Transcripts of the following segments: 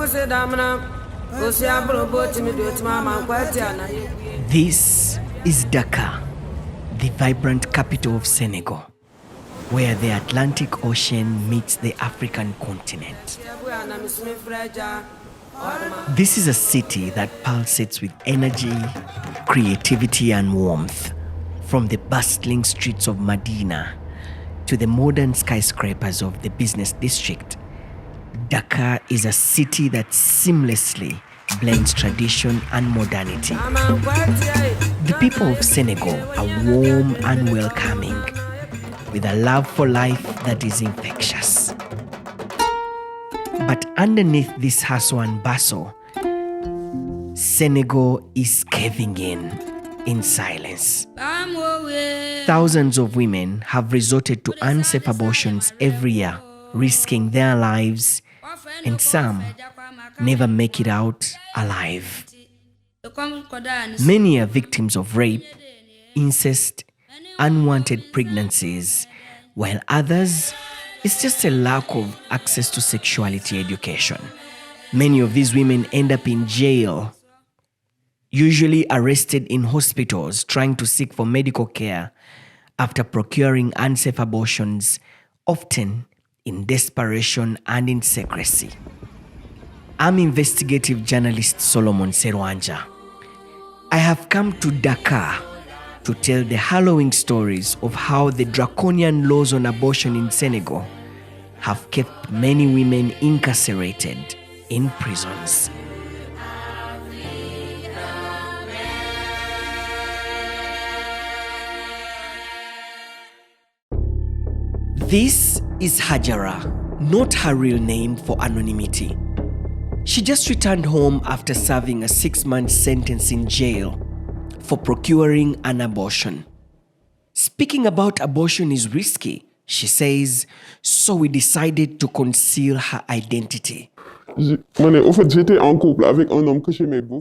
This is Dakar, the vibrant capital of Senegal, where the Atlantic Ocean meets the African continent. This is a city that pulsates with energy, creativity and warmth. From the bustling streets of Medina to the modern skyscrapers of the business district, Dakar is a city that seamlessly blends tradition and modernity. The people of Senegal are warm and welcoming, with a love for life that is infectious. But underneath this hustle and bustle, Senegal is caving in silence. Thousands of women have resorted to unsafe abortions every year, risking their lives, and some never make it out alive. Many are victims of rape, incest, unwanted pregnancies, while others, it's just a lack of access to sexuality education. Many of these women end up in jail, usually arrested in hospitals trying to seek for medical care after procuring unsafe abortions, often in desperation and in secrecy. I'm investigative journalist Solomon Serwanja. I have come to Dakar to tell the harrowing stories of how the draconian laws on abortion in Senegal have kept many women incarcerated in prisons. This is Hajr, not her real name for anonymity. She just returned home after serving a 6-month sentence in jail for procuring an abortion. Speaking about abortion is risky, she says, so we decided to conceal her identity. I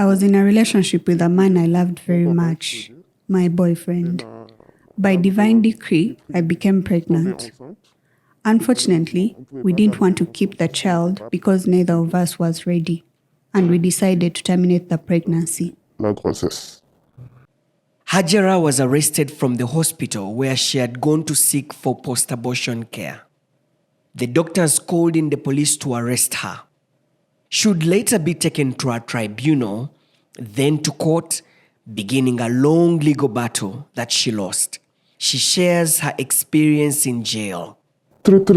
was in a relationship with a man I loved very much, my boyfriend. By divine decree, I became pregnant. Unfortunately, we didn't want to keep the child because neither of us was ready, and we decided to terminate the pregnancy. Hajr was arrested from the hospital where she had gone to seek for post-abortion care. The doctors called in the police to arrest her. She would later be taken to a tribunal, then to court, beginning a long legal battle that she lost. She shares her experience in jail. It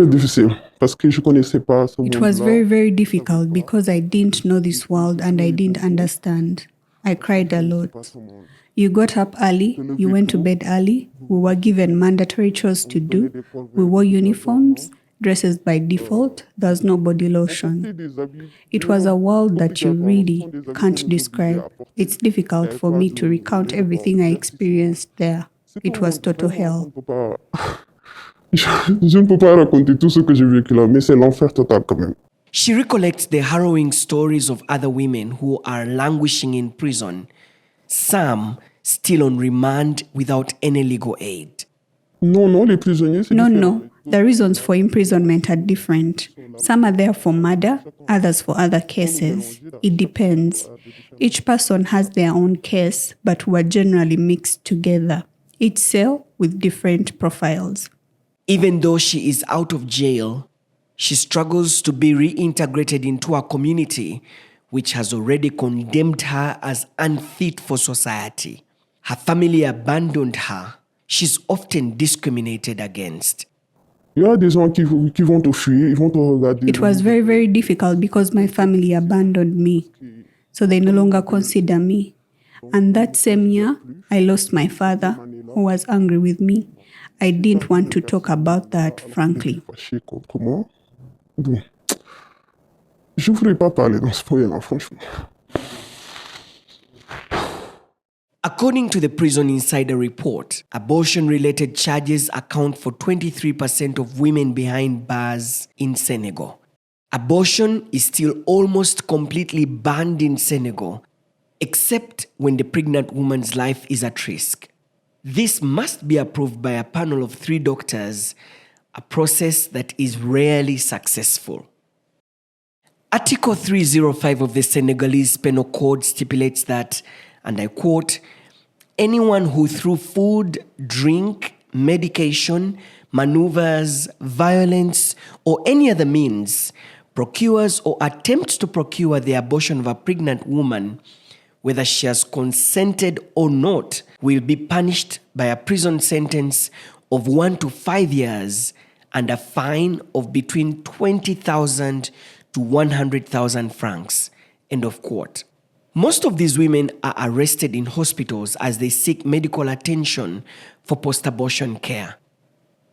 was very, very difficult because I didn't know this world and I didn't understand. I cried a lot. You got up early, you went to bed early, we were given mandatory chores to do, we wore uniforms, dresses by default, there's no body lotion. It was a world that you really can't describe. It's difficult for me to recount everything I experienced there. It was total hell. Je ne peux pas raconter tout ce que j'ai vécu là, mais c'est l'enfer total quand même. She recollects the harrowing stories of other women who are languishing in prison, some still on remand without any legal aid. No, the reasons for imprisonment are different. Some are there for murder, others for other cases. It depends. Each person has their own case, but we're generally mixed together. Each cell with different profiles. Even though she is out of jail, she struggles to be reintegrated into a community which has already condemned her as unfit for society. Her family abandoned her. She's often discriminated against. It was very, very difficult because my family abandoned me, so they no longer consider me. And that same year, I lost my father, who was angry with me. I didn't want to talk about that, frankly. Je ne voudrais pas parler dans ce point-là, franchement. According to the Prison Insider report, abortion-related charges account for 23% of women behind bars in Senegal. Abortion is still almost completely banned in Senegal, except when the pregnant woman's life is at risk. This must be approved by a panel of 3 doctors, a process that is rarely successful. Article 305 of the Senegalese Penal Code stipulates that, and I quote, anyone who through food, drink, medication, maneuvers, violence, or any other means procures or attempts to procure the abortion of a pregnant woman, whether she has consented or not, will be punished by a prison sentence of 1 to 5 years and a fine of between 20,000 to 100,000 francs. End of quote. Most of these women are arrested in hospitals as they seek medical attention for post-abortion care.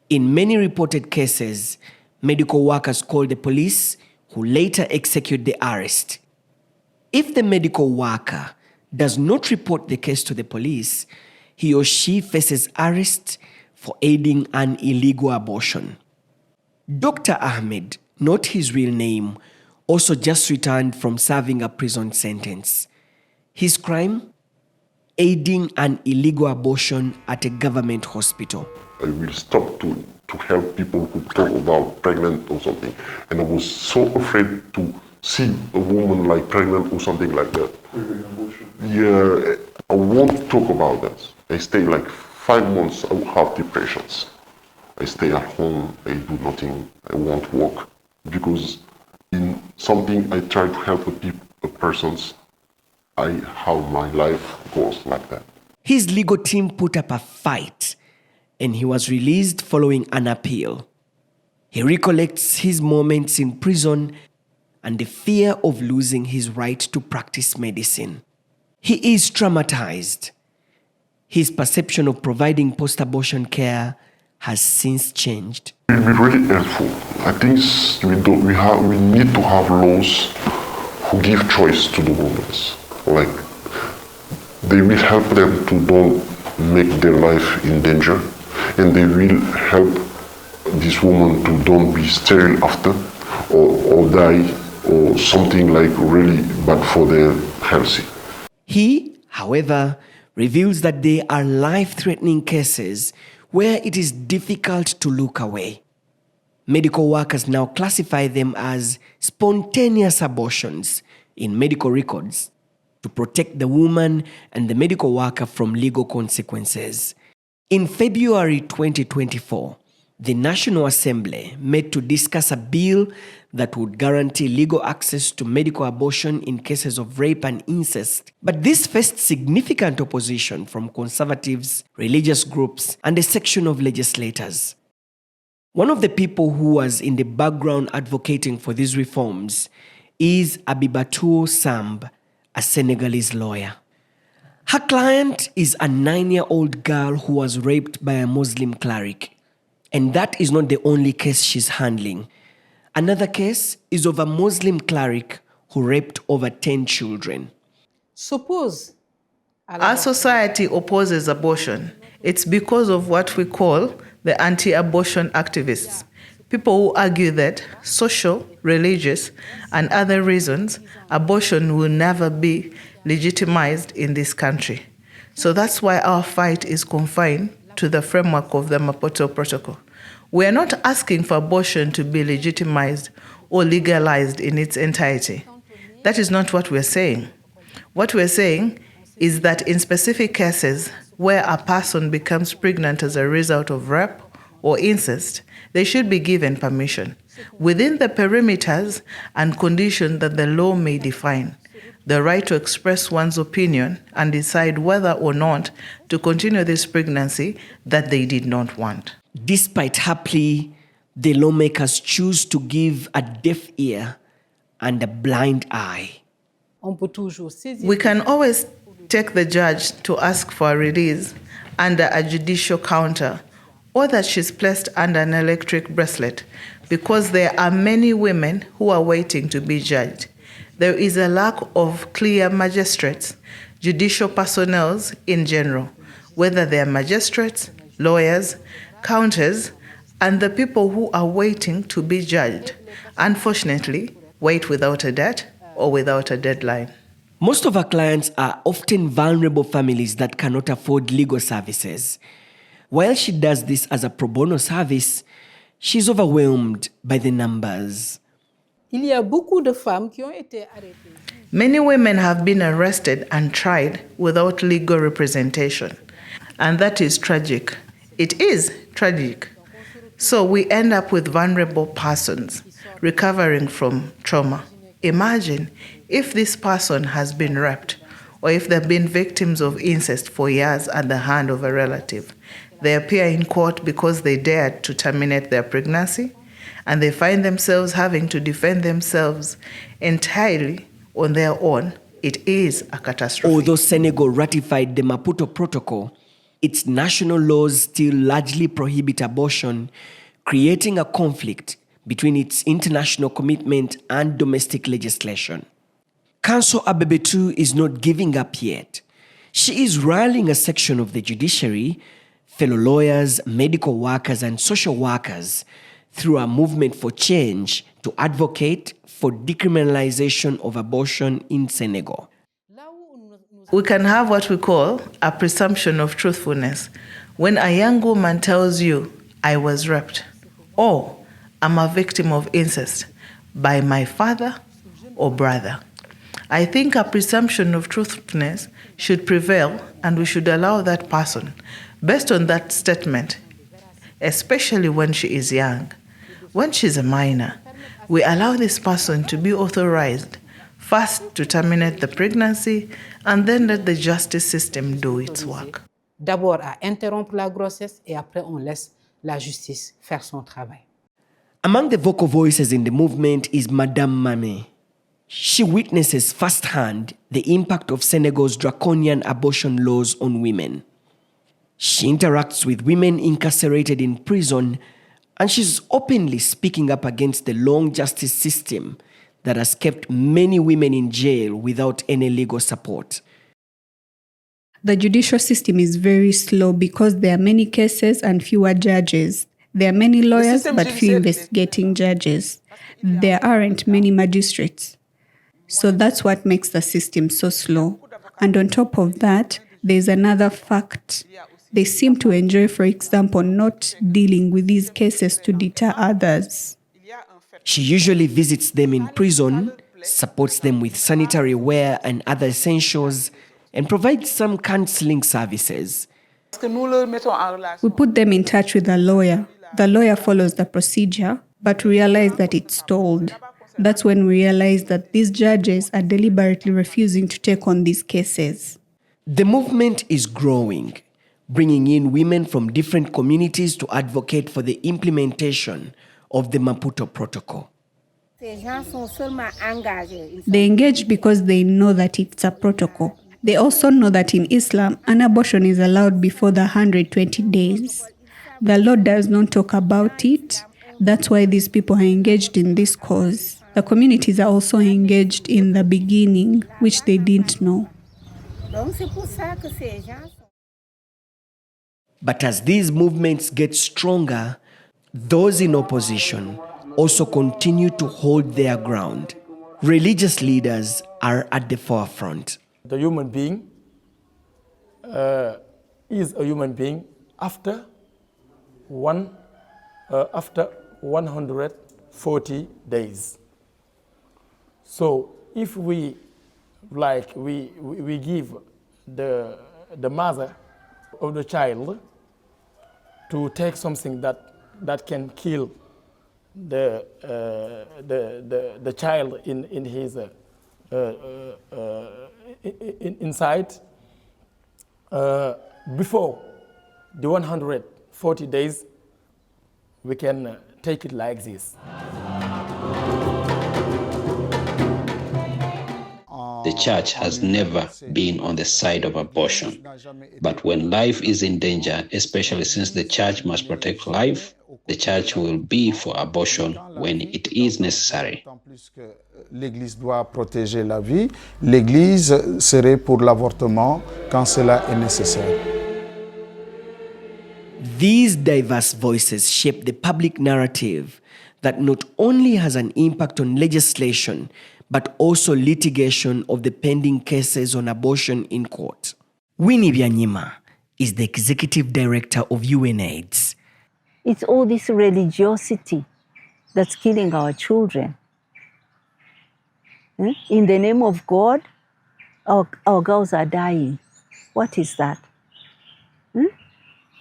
In many reported cases, medical workers call the police, who later execute the arrest. If the medical worker does not report the case to the police, he or she faces arrest for aiding an illegal abortion. Dr. Ahmed, not his real name, also just returned from serving a prison sentence. His crime? Aiding an illegal abortion at a government hospital. I will stop to help people who talk about pregnant or something. And I was so afraid to see a woman like pregnant or something like that. Yeah, I won't talk about that. I stay like 5 months, I have depressions. I stay at home, I do nothing, I won't work. Because in something I try to help a persons, how my life goes like that. His legal team put up a fight and he was released following an appeal. He recollects his moments in prison and the fear of losing his right to practice medicine. He is traumatized. His perception of providing post-abortion care has since changed. It will be really helpful. I think we need to have laws who give choice to the women. Like, they will help them to don't make their life in danger, and they will help this woman to don't be sterile after or die or something like really bad for their health. He, however, reveals that there are life-threatening cases where it is difficult to look away. Medical workers now classify them as spontaneous abortions in medical records to protect the woman and the medical worker from legal consequences. In February 2024, the National Assembly met to discuss a bill that would guarantee legal access to medical abortion in cases of rape and incest. But this faced significant opposition from conservatives, religious groups, and a section of legislators. One of the people who was in the background advocating for these reforms is Abibatou Samb, a Senegalese lawyer. Her client is a 9-year-old girl who was raped by a Muslim cleric. And that is not the only case she's handling. Another case is of a Muslim cleric who raped over 10 children. Suppose our society opposes abortion, it's because of what we call the anti-abortion activists. People who argue that social, religious, and other reasons, abortion will never be legitimized in this country. So that's why our fight is confined to the framework of the Maputo Protocol. We are not asking for abortion to be legitimized or legalized in its entirety. That is not what we're saying. What we're saying is that in specific cases where a person becomes pregnant as a result of rape or incest, they should be given permission within the perimeters and conditions that the law may define. The right to express one's opinion and decide whether or not to continue this pregnancy that they did not want. Despite her plea, the lawmakers choose to give a deaf ear and a blind eye. We can always take the judge to ask for a release under a judicial counter or that she's placed under an electric bracelet because there are many women who are waiting to be judged. There is a lack of clear magistrates, judicial personnel in general, whether they are magistrates, lawyers, counters, and the people who are waiting to be judged, unfortunately, wait without a date or without a deadline. Most of our clients are often vulnerable families that cannot afford legal services. While she does this as a pro bono service, she's overwhelmed by the numbers. Il y a beaucoup de femmes qui ont été arrêtées. Many women have been arrested and tried without legal representation. And that is tragic. It is tragic. So we end up with vulnerable persons recovering from trauma. Imagine if this person has been raped or if they've been victims of incest for years at the hand of a relative. They appear in court because they dared to terminate their pregnancy, and they find themselves having to defend themselves entirely on their own. It is a catastrophe. Although Senegal ratified the Maputo Protocol, its national laws still largely prohibit abortion, creating a conflict between its international commitment and domestic legislation. Counsel Abebetu is not giving up yet. She is rallying a section of the judiciary, fellow lawyers, medical workers, and social workers through a movement for change to advocate for decriminalization of abortion in Senegal. We can have what we call a presumption of truthfulness. When a young woman tells you, I was raped, or I'm a victim of incest by my father or brother, I think a presumption of truthfulness should prevail, and we should allow that person, based on that statement, especially when she is young, when she's a minor, we allow this person to be authorized first to terminate the pregnancy and then let the justice system do its work. D'abord à interrompre la grossesse et après on laisse la justice faire son travail. Among the vocal voices in the movement is Madame Mame. She witnesses firsthand the impact of Senegal's draconian abortion laws on women. She interacts with women incarcerated in prison, and she's openly speaking up against the long justice system that has kept many women in jail without any legal support. The judicial system is very slow because there are many cases and fewer judges. There are many lawyers but few investigating judges. There aren't many magistrates. So that's what makes the system so slow. And on top of that, there's another fact. They seem to enjoy, for example, not dealing with these cases to deter others. She usually visits them in prison, supports them with sanitary wear and other essentials, and provides some counseling services. We put them in touch with a lawyer. The lawyer follows the procedure, but realize that it's stalled. That's when we realize that these judges are deliberately refusing to take on these cases. The movement is growing, bringing in women from different communities to advocate for the implementation of the Maputo Protocol. They engage because they know that it's a protocol. They also know that in Islam, an abortion is allowed before the 120 days. The law does not talk about it. That's why these people are engaged in this cause. The communities are also engaged in the beginning, which they didn't know. But as these movements get stronger, those in opposition also continue to hold their ground. Religious leaders are at the forefront. The human being is a human being after 140 days. So if we give the mother of the child to take something that can kill the child in his inside before the 140 days, we can take it like this. The church has never been on the side of abortion. But when life is in danger, especially since the church must protect life, the church will be for abortion when it is necessary. L'Église doit protéger la vie. L'Église serait pour l'avortement quand cela est nécessaire. These diverse voices shape the public narrative that not only has an impact on legislation, but also litigation of the pending cases on abortion in court. Winnie Byanyima is the executive director of UNAIDS. It's all this religiosity that's killing our children. In the name of God, our girls are dying. What is that?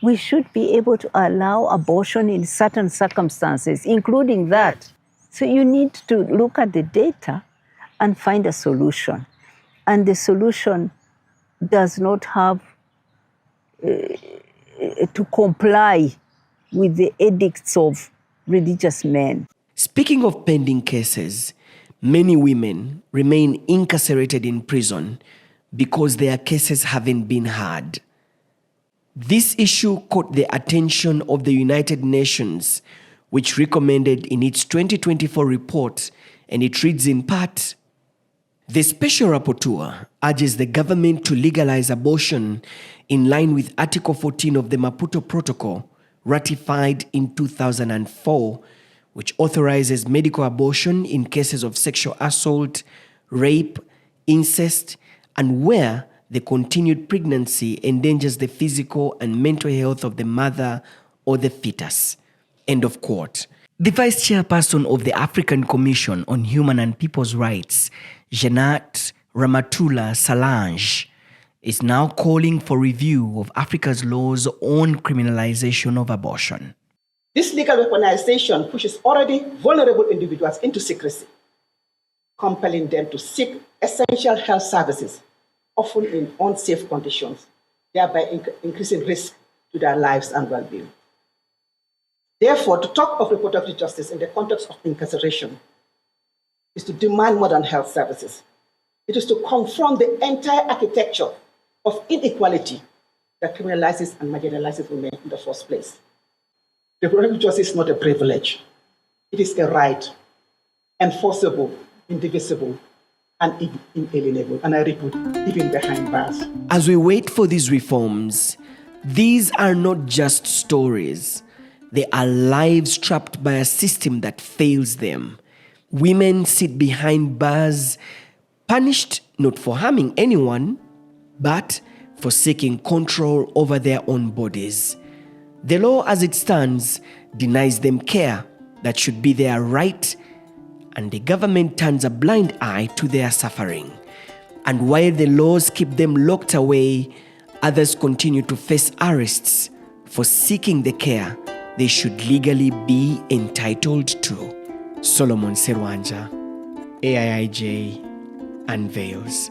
We should be able to allow abortion in certain circumstances, including that. So you need to look at the data and find a solution. And the solution does not have to comply with the edicts of religious men. Speaking of pending cases, many women remain incarcerated in prison because their cases haven't been heard. This issue caught the attention of the United Nations, which recommended in its 2024 report, and it reads in part, the Special Rapporteur urges the government to legalize abortion in line with Article 14 of the Maputo Protocol, ratified in 2004, which authorizes medical abortion in cases of sexual assault, rape, incest, and where the continued pregnancy endangers the physical and mental health of the mother or the fetus. End of quote. The Vice Chairperson of the African Commission on Human and People's Rights, Janat Ramatula Salange, is now calling for review of Africa's laws on criminalization of abortion. This legal weaponization pushes already vulnerable individuals into secrecy, compelling them to seek essential health services, often in unsafe conditions, thereby increasing risk to their lives and well-being. Therefore, to talk of reproductive justice in the context of incarceration is to demand modern health services. It is to confront the entire architecture of inequality that criminalizes and marginalizes women in the first place. Reproductive justice is not a privilege. It is a right, enforceable, indivisible, and inalienable. And I repeat, even behind bars. As we wait for these reforms, these are not just stories. They are lives trapped by a system that fails them. Women sit behind bars, punished not for harming anyone, but for seeking control over their own bodies. The law as it stands denies them care that should be their right, and the government turns a blind eye to their suffering. And while the laws keep them locked away, others continue to face arrests for seeking the care they should legally be entitled to. Solomon Serwanja, AIIJ, unveils.